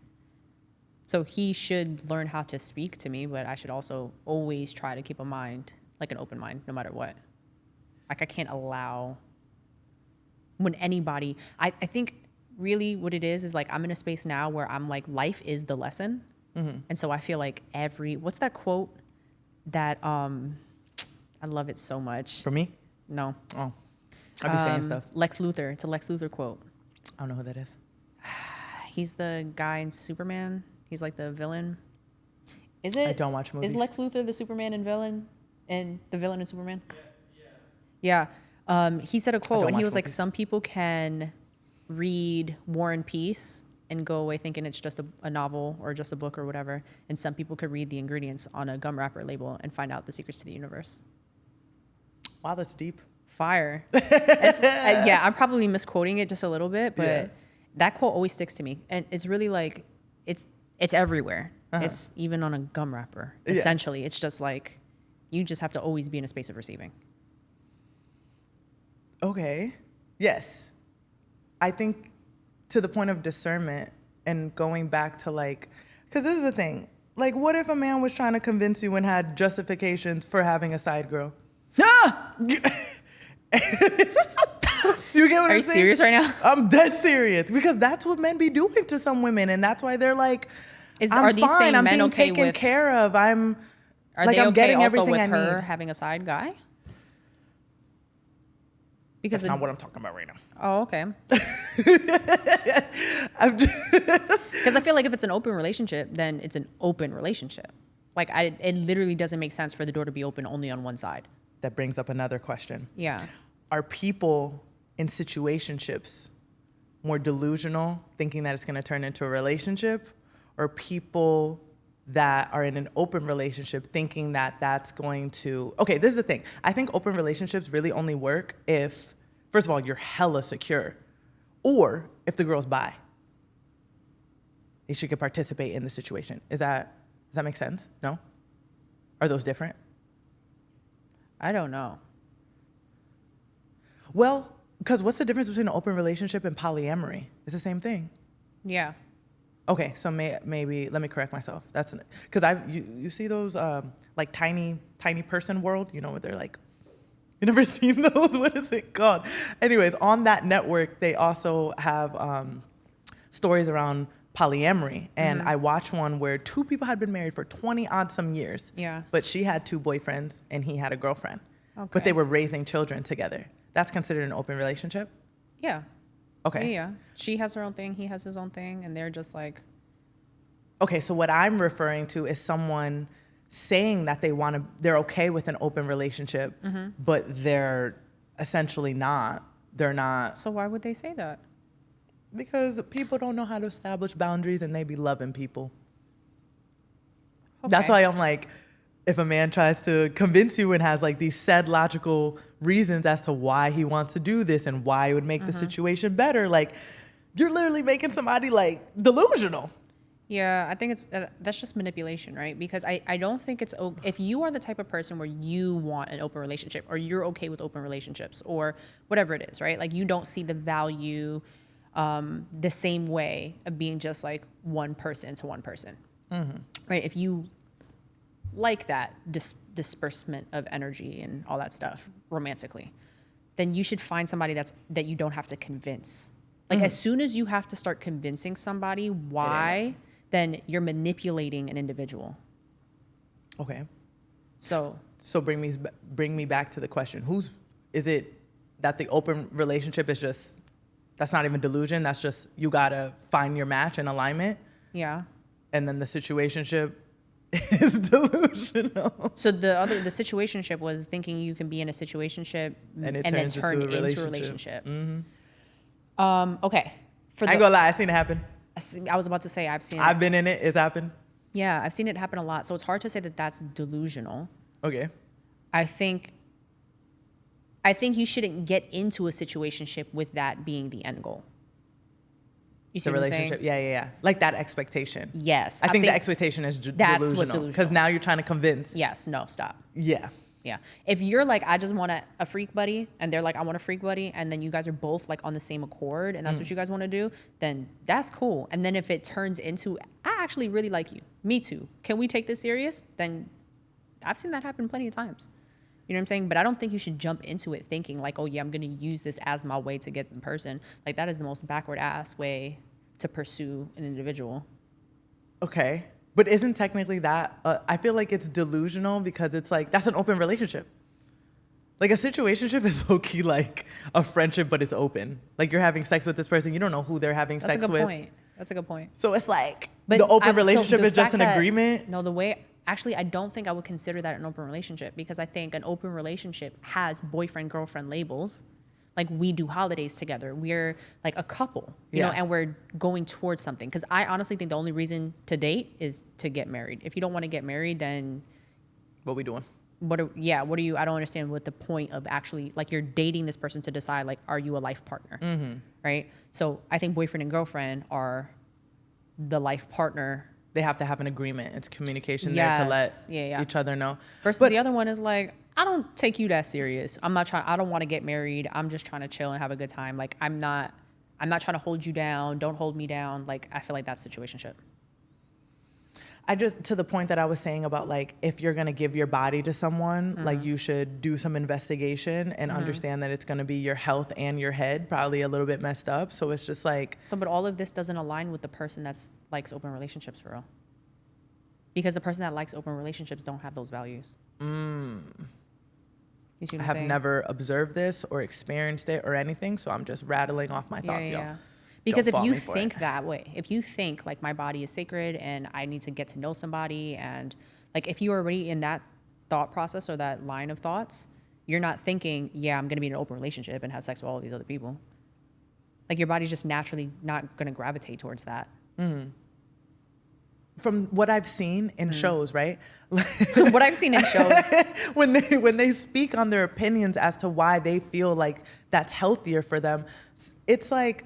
So he should learn how to speak to me, but I should also always try to keep a mind, like an open mind, no matter what. Like, I can't allow when anybody, I think really what it is like, I'm in a space now where I'm like, life is the lesson. And so I feel like what's that quote that, I love it so much. For me? No. Oh, I'd be saying stuff. Lex Luthor. It's a Lex Luthor quote. I don't know who that is. He's the guy in Superman. He's like the villain. Is it? I don't watch movies. Is Lex Luthor the Superman and villain, and the villain in Superman? Yeah. He said a quote, and he was like, some people can read War and Peace and go away thinking it's just a novel or just a book or whatever, and some people could read the ingredients on a gum wrapper label and find out the secrets to the universe. Wow, that's deep. Fire. Yeah, I'm probably misquoting it just a little bit, but that quote always sticks to me, and it's really like, it's everywhere. It's even on a gum wrapper. Essentially, it's just like, you just have to always be in a space of receiving. Okay. Yes. I think to the point of discernment and going back to like, because this is the thing. Like, what if a man was trying to convince you and had justifications for having a side girl? You get what Are I'm you saying? serious right now? I'm dead serious, because that's what men be doing to some women, and that's why they're like, Are these fine, same I'm men being okay taken with? care of. Are like, they I'm okay getting also everything with I her need. having a side guy? Because That's not what I'm talking about right now. Oh, okay. Because I feel like if it's an open relationship, then it's an open relationship. Like, it literally doesn't make sense for the door to be open only on one side. That brings up another question. Yeah. Are people in situationships more delusional, thinking that it's going to turn into a relationship, or people that are in an open relationship thinking that that's going to... Okay, this is the thing. I think open relationships really only work if, first of all, you're hella secure, or if the girl's bi. She could participate in the situation. Does that make sense? No? Are those different? I don't know. Well, because what's the difference between an open relationship and polyamory? It's the same thing. Yeah. Okay, so maybe let me correct myself. That's because you see those like tiny person world, you know, where they're like, you never seen those? What is it called? Anyways, on that network, they also have stories around polyamory, and I watched one where two people had been married for 20 odd some years. Yeah. But she had two boyfriends and he had a girlfriend. Okay. But they were raising children together. That's considered an open relationship? Yeah. Okay. Yeah. She has her own thing, he has his own thing, and they're just like... Okay, so what I'm referring to is someone saying that they're okay with an open relationship, but they're essentially not. They're not. So why would they say that? Because people don't know how to establish boundaries, and they be loving people. Okay. That's why I'm like, if a man tries to convince you and has like these said logical reasons as to why he wants to do this and why it would make the situation better, like, you're literally making somebody like delusional. Yeah, I think it's that's just manipulation, right? Because I don't think it's if you are the type of person where you want an open relationship or you're okay with open relationships or whatever it is, right? Like you don't see the value the same way of being just like one person to one person, right? If you like that disbursement of energy and all that stuff romantically, then you should find somebody that you don't have to convince. Like as soon as you have to start convincing somebody why, then you're manipulating an individual. Okay. So bring me back to the question. Is it that the open relationship is just, that's not even delusion, that's just you gotta find your match and alignment? Yeah. And then the situationship is delusional. So the situationship was thinking you can be in a situationship and then turn into a relationship. Okay. I ain't gonna lie, I seen it happen. I was about to say I've seen it. I've been in it. It's happened. Yeah, I've seen it happen a lot. So it's hard to say that that's delusional. Okay. I think you shouldn't get into a situationship with that being the end goal. You see The what I'm relationship. saying? Yeah. Like that expectation. Yes. I think the expectation is that's delusional. what's delusional. Because now you're trying to convince. Yes. No, stop. Yeah. Yeah. If you're like, I just want a freak buddy, and they're like, I want a freak buddy, and then you guys are both like on the same accord, and that's what you guys want to do, then that's cool. And then if it turns into, I actually really like you, me too, can we take this serious? Then I've seen that happen plenty of times. You know what I'm saying? But I don't think you should jump into it thinking like, oh yeah, I'm going to use this as my way to get in person. Like that is the most backward ass way to pursue an individual. Okay. But isn't technically that, I feel like it's delusional because it's like, that's an open relationship. Like a situationship is low-key like a friendship, but it's open. Like you're having sex with this person, you don't know who they're having sex with. That's a good point. That's a good point. So it's like, the open relationship is just an agreement? No, actually, I don't think I would consider that an open relationship because I think an open relationship has boyfriend, girlfriend labels. Like we do holidays together. We're like a couple, you know, and we're going towards something. Because I honestly think the only reason to date is to get married. If you don't want to get married, then what we doing? What are you? I don't understand what the point of actually like you're dating this person to decide like are you a life partner, right? So I think boyfriend and girlfriend are the life partner. They have to have an agreement. It's communication there to let each other know. Versus the other one is like, I don't take you that serious. I don't want to get married. I'm just trying to chill and have a good time. Like I'm not trying to hold you down. Don't hold me down. Like I feel like that's situationship. To the point that I was saying about like, if you're going to give your body to someone, like you should do some investigation and understand that it's going to be your health and your head, probably a little bit messed up. So it's just like. So, but all of this doesn't align with the person that likes open relationships for real. Because the person that likes open relationships don't have those values. You see what I'm saying? I have never observed this or experienced it or anything. So I'm just rattling off my thoughts, y'all. Because if you think that way, if you think like my body is sacred and I need to get to know somebody, and like if you're already in that thought process or that line of thoughts, you're not thinking, yeah, I'm going to be in an open relationship and have sex with all of these other people. Like your body's just naturally not going to gravitate towards that. From what I've seen in shows, right? What I've seen in shows. when they speak on their opinions as to why they feel like that's healthier for them, it's like,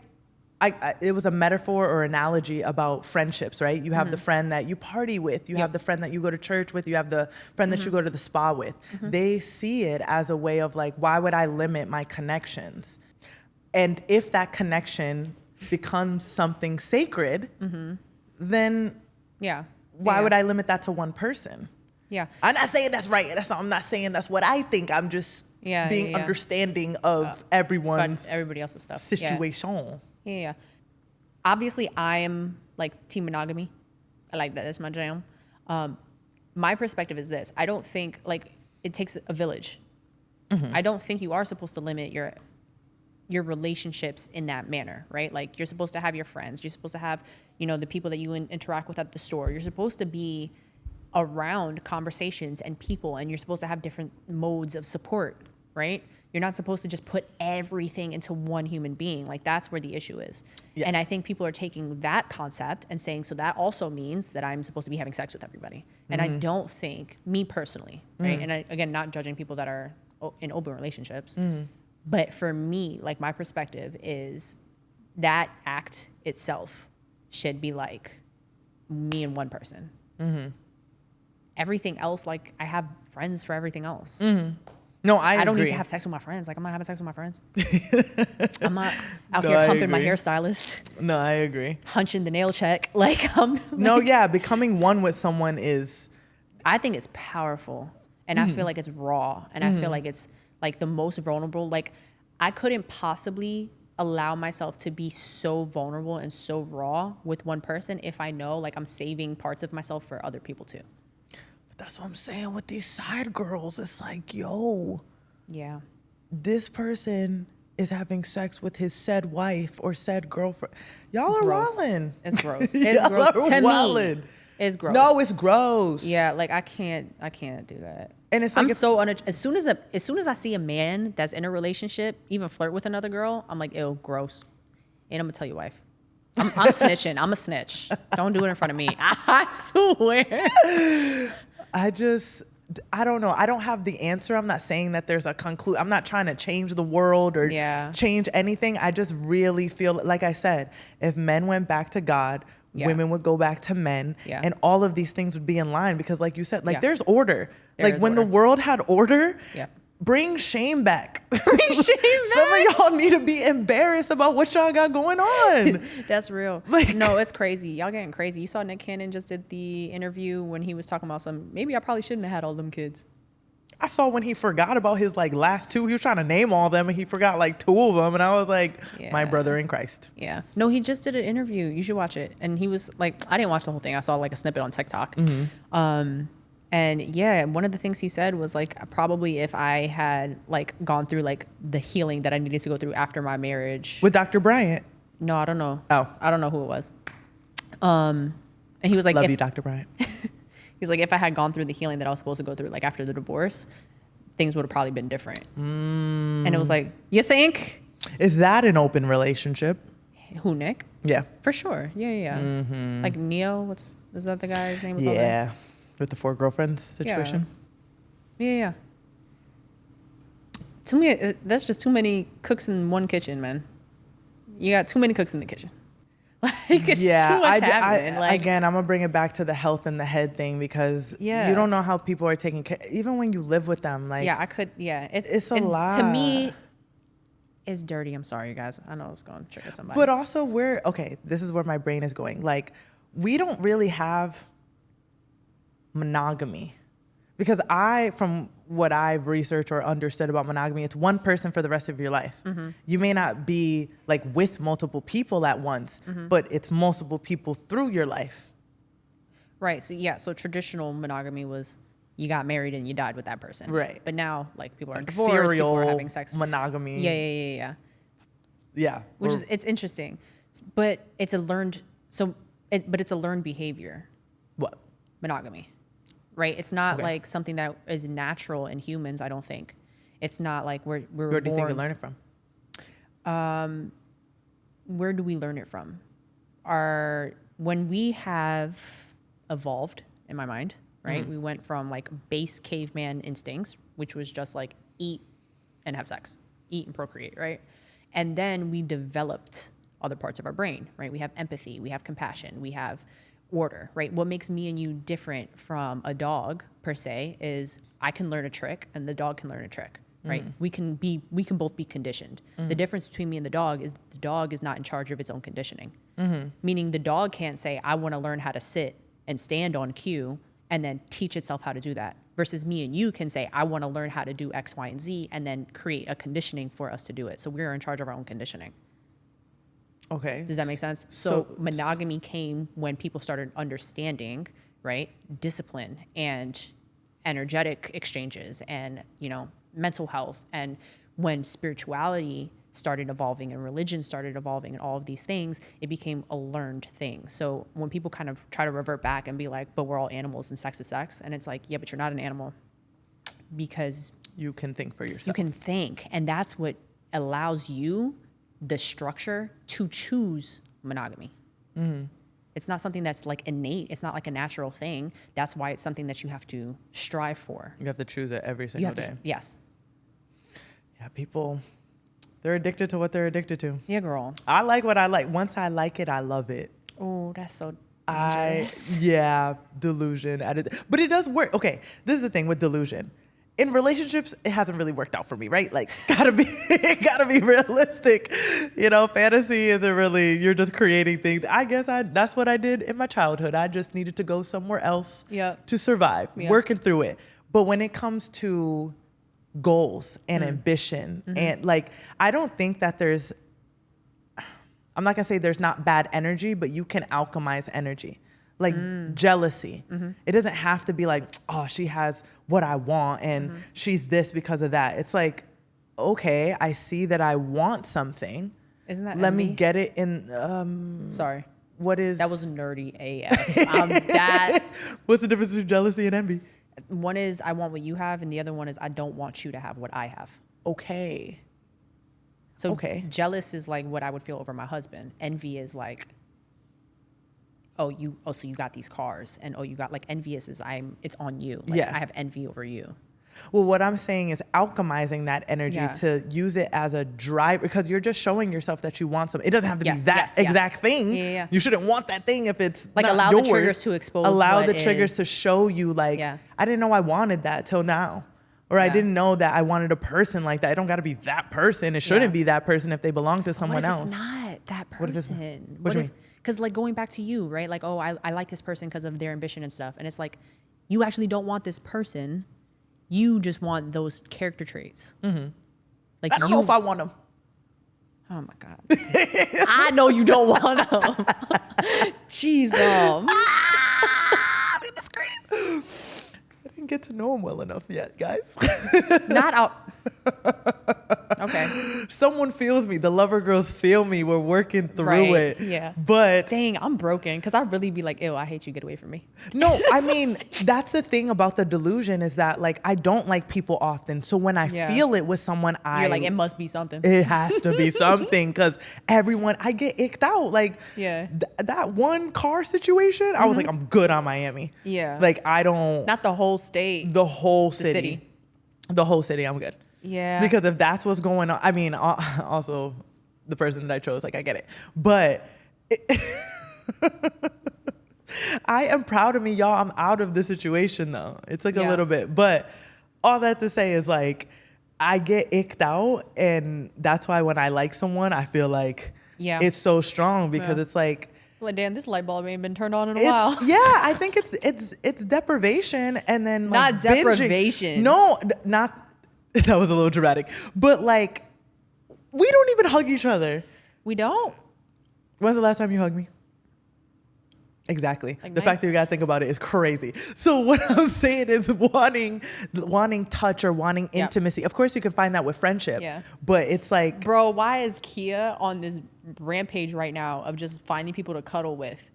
it was a metaphor or analogy about friendships, right? You have the friend that you party with, you have the friend that you go to church with, you have the friend that you go to the spa with. They see it as a way of like, why would I limit my connections? And if that connection becomes something sacred, then why would I limit that to one person? Yeah. I'm not saying that's right. I'm not saying that's what I think. I'm just being understanding of everybody else's stuff. Situation. Yeah. Obviously, I am like team monogamy. I like that. That's my jam. My perspective is this. I don't think like it takes a village. I don't think you are supposed to limit your relationships in that manner, right? Like you're supposed to have your friends. You're supposed to have, the people that you interact with at the store. You're supposed to be around conversations and people, and you're supposed to have different modes of support, right? You're not supposed to just put everything into one human being. Like that's where the issue is. Yes. And I think people are taking that concept and saying, so that also means that I'm supposed to be having sex with everybody. And I don't think, me personally, right? And again, not judging people that are in open relationships, but for me, like my perspective is that act itself should be like me and one person. Everything else, like I have friends for everything else. No, I don't agree. need to have sex with my friends. Like I'm not having sex with my friends. I'm not out here I humping my agree. hairstylist, No, I agree. hunching the nail check. Like I'm No, yeah, becoming one with someone is I think it's powerful, and I feel like it's raw, and I feel like it's like the most vulnerable. Like I couldn't possibly allow myself to be so vulnerable and so raw with one person if I know like I'm saving parts of myself for other people too. that's what I'm saying with these side girls. It's like, yo, Yeah. this person is having sex with his said wife or said girlfriend. Y'all are Gross. wildin'. It's gross. It's Y'all gross. are To wildin'. me, it's gross. No, it's gross. yeah, like I can't do that. And it's like I'm so as soon as I see a man that's in a relationship even flirt with another girl, I'm like, ew, gross. And I'm gonna tell your wife. I'm snitching. I'm a snitch. Don't do it in front of me. I swear. I don't know. I don't have the answer. I'm not saying that there's a I'm not trying to change the world or change anything. I just really feel, like I said, if men went back to God, women would go back to men, and all of these things would be in line because, like you said, like there's order. Like when the world had order, bring shame back. Bring shame back. Some of y'all need to be embarrassed about what y'all got going on. That's real. Like, no, it's crazy. Y'all getting crazy. You saw Nick Cannon just did the interview when he was talking about maybe I probably shouldn't have had all them kids. I saw when he forgot about his like last two. He was trying to name all them and he forgot like two of them. And I was like, my brother in Christ. Yeah. No, he just did an interview. You should watch it. And he was like, I didn't watch the whole thing. I saw like a snippet on TikTok. And yeah, one of the things he said was like, probably if I had like gone through like the healing that I needed to go through after my marriage. With Dr. Bryant. No, I don't know. Oh. I don't know who it was. And he was like, Love you, Dr. Bryant. He's like, if I had gone through the healing that I was supposed to go through, like after the divorce, things would have probably been different. And it was like, you think? Is that an open relationship? Who, Nick? Yeah. For sure. Yeah. Like Neo, is that the guy's name? Yeah. With the 4 girlfriends situation? Yeah. To me, that's just too many cooks in one kitchen, man. You got too many cooks in the kitchen. Like, it's too much happening. Again, I'm going to bring it back to the health in the head thing because you don't know how people are taking care, even when you live with them. Like, it's a lot. To me, it's dirty. I'm sorry, you guys. I know it's going to trigger somebody. But also, this is where my brain is going. Like, we don't really have monogamy because from what I've researched or understood about monogamy, it's one person for the rest of your life. You may not be like with multiple people at once, but it's multiple people through your life. Right. So traditional monogamy was you got married and you died with that person. Right. But now like people are like divorced, people are having sex. Monogamy. Yeah. Which is, it's interesting, but it's a learned behavior. What? Monogamy. Right. It's not like something that is natural in humans. I don't think it's not like we're Where do you think you learn it from? Where do we learn it from? When we have evolved, in my mind, right? We went from like base caveman instincts, which was just like eat and have sex, eat and procreate, right? And then we developed other parts of our brain, right? We have empathy, we have compassion, we have order, right? What makes me and you different from a dog per se is I can learn a trick and the dog can learn a trick, right? We can both be conditioned. The difference between me and the dog is the dog is not in charge of its own conditioning. Meaning the dog can't say, I want to learn how to sit and stand on cue and then teach itself how to do that. Versus me and you can say, I want to learn how to do X, Y, and Z and then create a conditioning for us to do it. So we're in charge of our own conditioning. Okay. Does that make sense? So monogamy came when people started understanding, right, discipline and energetic exchanges and, mental health. And when spirituality started evolving and religion started evolving and all of these things, it became a learned thing. So when people kind of try to revert back and be like, but we're all animals and sex is sex. And it's like, yeah, but you're not an animal because you can think for yourself. You can think. And that's what allows you the structure to choose monogamy. It's not something that's like innate. It's not like a natural thing. That's why it's something that you have to strive for. You have to choose it every single day. Yes. Yeah, people, They're addicted to what they're addicted to. Yeah, girl. I like what I like. Once I like it, I love it. Oh, that's so dangerous. Yeah, delusion. But it does work. Okay, this is the thing with delusion. In relationships, it hasn't really worked out for me, right? Like, gotta be realistic. You know, fantasy isn't really, you're just creating things. I guess that's what I did in my childhood. I just needed to go somewhere else to survive, working through it. But when it comes to goals and ambition, and like, I don't think that I'm not gonna say there's not bad energy, but you can alchemize energy. Like jealousy. It doesn't have to be like, oh, she has what I want and she's this because of that. It's like, okay, I see that I want something. Isn't that Let envy? me get it in, Sorry. what is... That was nerdy AF. What's the difference between jealousy and envy? One is I want what you have, and the other one is I don't want you to have what I have. Okay. So jealous is like what I would feel over my husband. Envy is like, so you got these cars, and you got, like, envious is it's on you. Like, I have envy over you. Well, what I'm saying is alchemizing that energy to use it as a drive, because you're just showing yourself that you want something. It doesn't have to be that exact thing. Yeah. You shouldn't want that thing if it's like, not allow yours. the triggers to expose. Allow the triggers to show you, like, I didn't know I wanted that till now. Or I didn't know that I wanted a person like that. I don't got to be that person. It shouldn't be that person if they belong to someone else. It's not that person. What do you mean? Because, like, going back to you, right? Like, I like this person because of their ambition and stuff. And it's like, you actually don't want this person. You just want those character traits. Like, I don't know if I want them. Oh, my God. I know you don't want them. Jeez. I'm going to scream. I didn't get to know him well enough yet, guys. Not out. Okay. Someone feels me. The lover girls feel me. We're working through it. Yeah. But dang, I'm broken because I really be like, ew, I hate you. Get away from me. No, I mean, that's the thing about the delusion is that, like, I don't like people often. So when I feel it with someone, you're like, it must be something. It has to be something, because I get icked out. Like, that one car situation, I was like, I'm good on Miami. Yeah. Like, I don't. Not the whole state. The whole city. The whole city, I'm good. Yeah. Because if that's what's going on, I mean, also the person that I chose, like, I get it. But I am proud of me, y'all. I'm out of the situation, though. It's like a little bit. But all that to say is, like, I get icked out. And that's why when I like someone, I feel like it's so strong, because it's like, damn, this light bulb ain't been turned on in a while. Yeah, I think it's deprivation, and then, like, not deprivation. Binging. No, not. That was a little dramatic, but, like, we don't even hug each other. We don't. When's the last time you hugged me? Exactly. Like, the fact that you gotta think about it is crazy. So what I'm saying is wanting touch or wanting intimacy. Of course, you can find that with friendship. Yeah. But it's like, bro, why is Kia on this rampage right now of just finding people to cuddle with?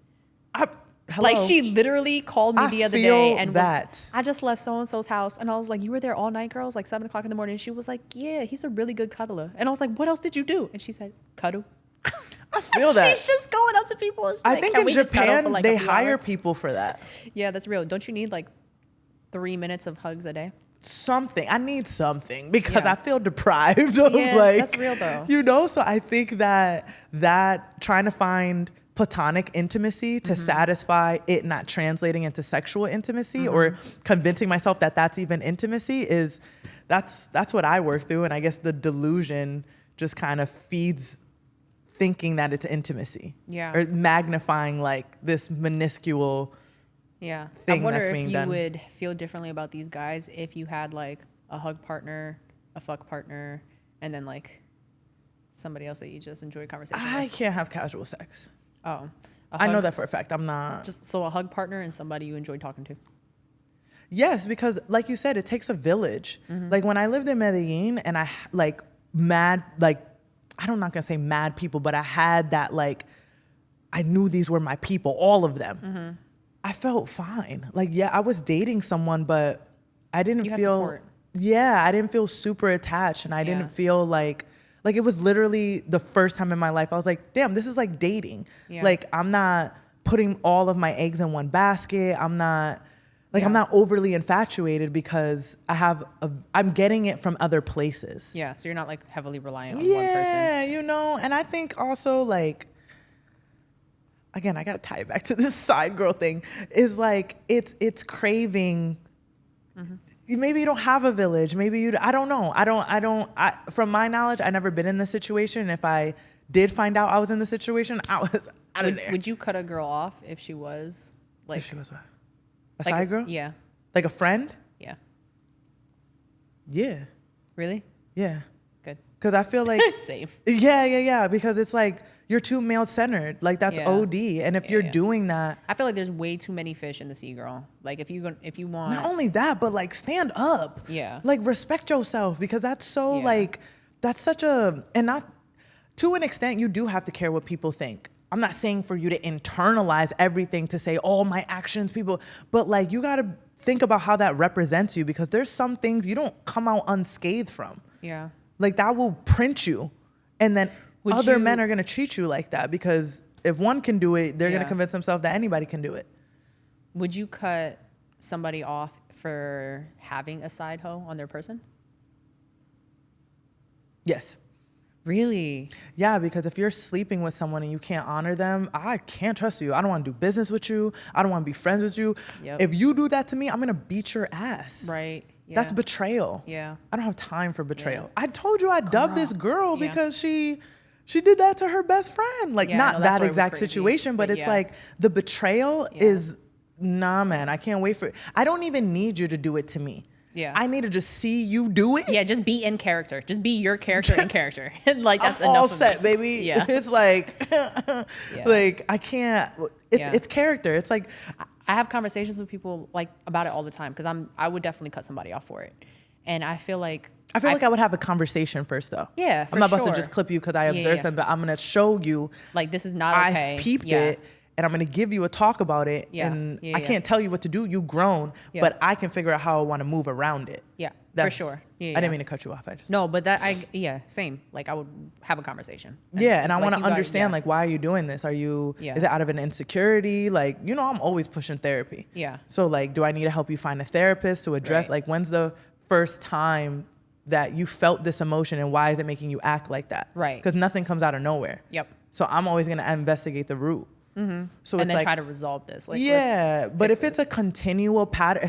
Like, she literally called me the other day and I just left so-and-so's house, and I was like, you were there all night, girls? Like 7 o'clock in the morning. And she was like, yeah, he's a really good cuddler. And I was like, what else did you do? And she said, cuddle. I feel that. She's just going up to people. It's like, I think in Japan, like they hire people for that. Yeah, that's real. Don't you need, like, 3 minutes of hugs a day? Something. I need something, because I feel deprived of, like, that's real, though. You know, so I think that trying to find platonic intimacy to satisfy it not translating into sexual intimacy, or convincing myself that that's even intimacy, that's what I work through. And I guess the delusion just kind of feeds thinking that it's intimacy, or magnifying, like, this minuscule thing that's being done. I wonder if you would feel differently about these guys if you had, like, a hug partner, a fuck partner, and then, like, somebody else that you just enjoy conversation with. I can't have casual sex. Oh, I know that for a fact. I'm not. So a hug partner and somebody you enjoy talking to. Yes, because, like you said, it takes a village. Like, when I lived in Medellin, and I, like, I'm not gonna say mad people, but I had that, like, I knew these were my people, all of them. I felt fine. Like, I was dating someone, but I didn't feel support. I didn't feel super attached, and I didn't feel like it was literally the first time in my life I was like, damn, this is like dating. Like, I'm not putting all of my eggs in one basket. I'm not Like Yeah. I'm not overly infatuated because I'm getting it from other places. Yeah. So you're not like heavily reliant on one person. Yeah, you know, and I think also like, again, I gotta tie it back to this side girl thing. Is like it's craving. Maybe you don't have a village. Maybe you. I don't know. From my knowledge, I never been in this situation. If I did find out I was in the situation, I was out of there. Would you cut a girl off if she was like? If she was what? A like side girl? Yeah. Like a friend? Yeah. Yeah. Really? Yeah. Good. Because I feel like Same. yeah. Because it's like you're too male centered. Like that's Yeah. OD. And if you're yeah. doing that, I feel like there's way too many fish in the sea, girl. Like if you want. not only that, but like stand up. Yeah. Like respect yourself because that's so Yeah. like that's such a and not to an extent you do have to care what people think. I'm not saying for you to internalize everything to say all my actions people, but like you got to think about how that represents you because there's some things you don't come out unscathed from. Yeah. Like that will print you. And then Would other you- men are going to treat you like that because if one can do it, they're going Yeah. to convince themselves that anybody can do it. Would you cut somebody off for having a side hoe on their person? Yes. Really? Yeah, because if you're sleeping with someone and you can't honor them, I can't trust you. I don't want to do business with you. I don't want to be friends with you. Yep. If you do that to me, I'm going to beat your ass. Right. Yeah. That's betrayal. Yeah. I don't have time for betrayal. Yeah. I told you I dubbed this girl Yeah. because she did that to her best friend. Like Yeah, not no, that that story was exact crazy, situation, but but it's yeah. like the betrayal Yeah. is nah, man. I can't wait for it. I don't even need you to do it to me. Yeah. I need to just see you do it. Yeah, just be in character. Just be your character in character. And like that's I'm enough all of set, it. baby. Yeah. It's like, like I can't. Yeah. It's character. It's like, I have conversations with people like about it all the time because I would definitely cut somebody off for it. And I feel like I would have a conversation first though. Yeah, for I'm not about sure. to just clip you because I Yeah, observed yeah. something, but I'm gonna show you. like this is not okay. I peeped Yeah. it, and I'm gonna give you a talk about it. Yeah. And Yeah, I yeah. can't tell you what to do. You grown, Yeah. but I can figure out how I want to move around it. Yeah, for That's- sure. Yeah, I yeah. didn't mean to cut you off. I just. No, but same. Like I would have a conversation. Yeah, and it's I like want to you got- understand yeah. like why are you doing this? Are you Yeah. is it out of an insecurity? Like, you know, I'm always pushing therapy. Yeah. So like, do I need to help you find a therapist to address Right. like when's the first time that you felt this emotion and why is it making you act like that? Right. Because nothing comes out of nowhere. Yep. So I'm always gonna investigate the root. Mm-hmm. So And it's then like, try to resolve this. Like yeah, but fix if it's a continual pattern,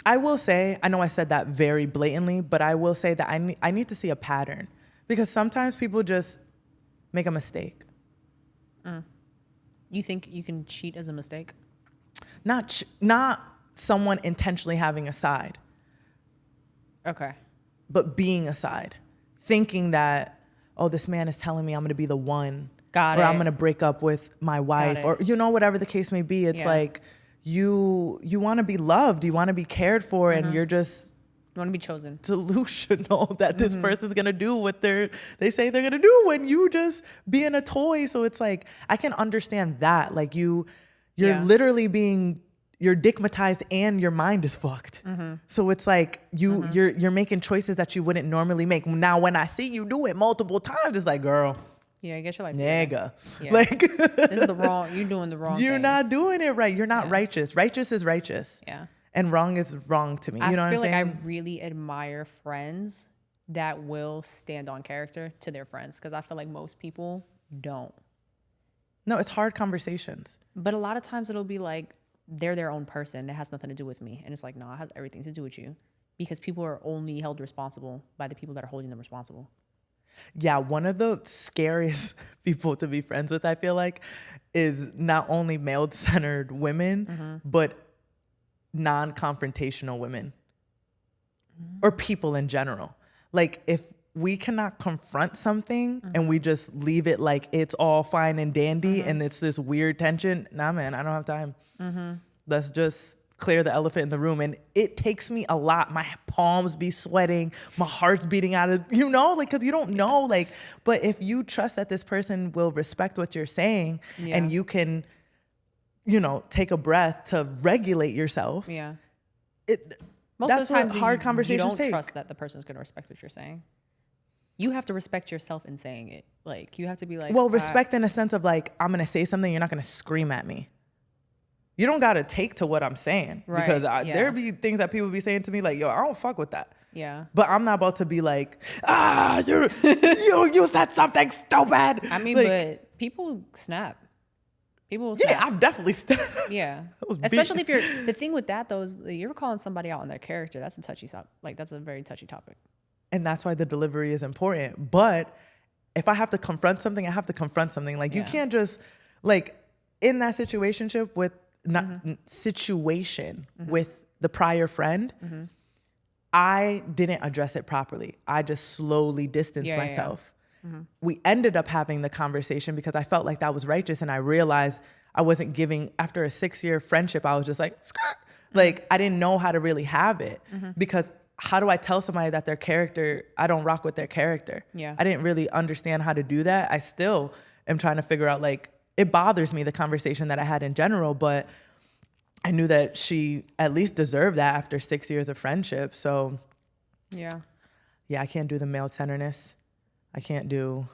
I will say, I know I said that very blatantly, but I will say that I need to see a pattern because sometimes people just make a mistake. you think you can cheat as a mistake? Not someone intentionally having a side, Okay. but being a side, thinking that, oh, this man is telling me I'm going to be the one, Got or it. I'm going to break up with my wife, it. or whatever the case may be. It's Yeah. like you want to be loved, you want to be cared for, Mm-hmm. and you're just You want to be chosen. delusional that this Mm-hmm. person's gonna do what they say they're gonna do when you just being a toy. So it's like I can understand that. Like you're Yeah. literally you're digmatized and your mind is fucked. Mm-hmm. So it's like you're making choices that you wouldn't normally make. Now when I see you do it multiple times, it's like, girl, Yeah, get your life together. nigga. Yeah. Like This is the wrong. You're doing the wrong. you're things. not doing it right. You're not Yeah. righteous. Righteous is righteous. Yeah. And wrong is wrong to me. You know I what feel I'm like saying? I really admire friends that will stand on character to their friends because I feel like most people don't. No, it's hard conversations. But a lot of times it'll be like they're their own person that has nothing to do with me, and it's like no, it has everything to do with you because people are only held responsible by the people that are holding them responsible. Yeah, one of the scariest people to be friends with, I feel like, is not only male-centered women, but non-confrontational women or people in general. Like if we cannot confront something and we just leave it like it's all fine and dandy and it's this weird tension, nah, man, I don't have time. Let's just clear the elephant in the room. And it takes me a lot. My palms be sweating, my heart's beating out of, like, cause you don't know, like, but if you trust that this person will respect what you're saying and you can, take a breath to regulate yourself. Yeah. That's Most of the what times hard conversations you don't take. trust that the person's going to respect what you're saying. You have to respect yourself in saying it. Like you have to be like, Well, respect in a sense of like, I'm going to say something, you're not going to scream at me. You don't got to take to what I'm saying. Right, Because yeah. there be things that people be saying to me like, yo, I don't fuck with that. Yeah. But I'm not about to be like, you said something stupid. I mean, like, but people snap. People will yeah, snap. I've definitely Yeah. was Especially if the thing with that though is you're calling somebody out on their character. That's a touchy topic. Like that's a very touchy topic. And that's why the delivery is important. But if I have to confront something, I have to confront something. Like you can't just like in that situationship with situation with the prior friend, I didn't address it properly. I just slowly distanced myself. We ended up having the conversation because I felt like that was righteous, and I realized I wasn't giving, after a 6-year friendship, I was just like, skirt. Like I didn't know how to really have it because how do I tell somebody that their character, I don't rock with their character? Yeah. I didn't really understand how to do that. I still am trying to figure out, like, it bothers me, the conversation that I had in general, but I knew that she at least deserved that after 6 years of friendship. So Yeah. yeah, I can't do the male centeredness. I can't do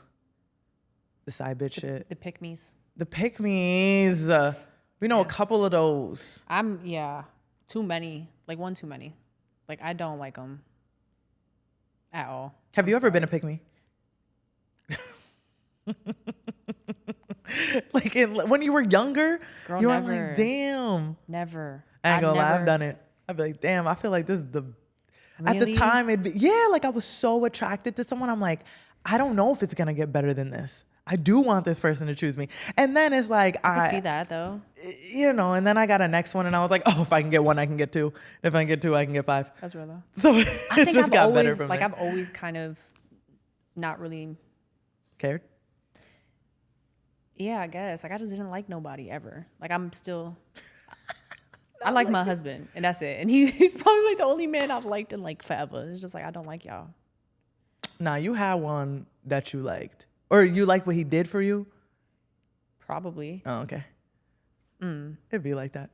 the side bitch shit. The pick-me's. The pick-me's. We know a couple of those. Too many. Like one too many. Like I don't like them at all. Have you ever been a pick-me? Like when you were younger, Girl, you were never. like, damn. Never. I ain't gonna lie, never, I've done it. I'd be like, damn, I feel like this is the... At the Really? time, like I was so attracted to someone. I'm like, I don't know if it's gonna get better than this. I do want this person to choose me. And then it's like, I can see that though. And then I got a next one and I was like, oh, if I can get one, I can get two. If I can get two, I can get 5. That's real though. So I it think just got better always from like it. I've always kind of not really. Cared? Yeah, I guess. Like I just didn't like nobody ever. Like I'm still. I like my husband, and that's it. And he's probably like the only man I've liked in like forever. It's just like I don't like y'all. Nah, you had one that you liked. Or you liked what he did for you? Probably. Oh, okay. It'd be like that.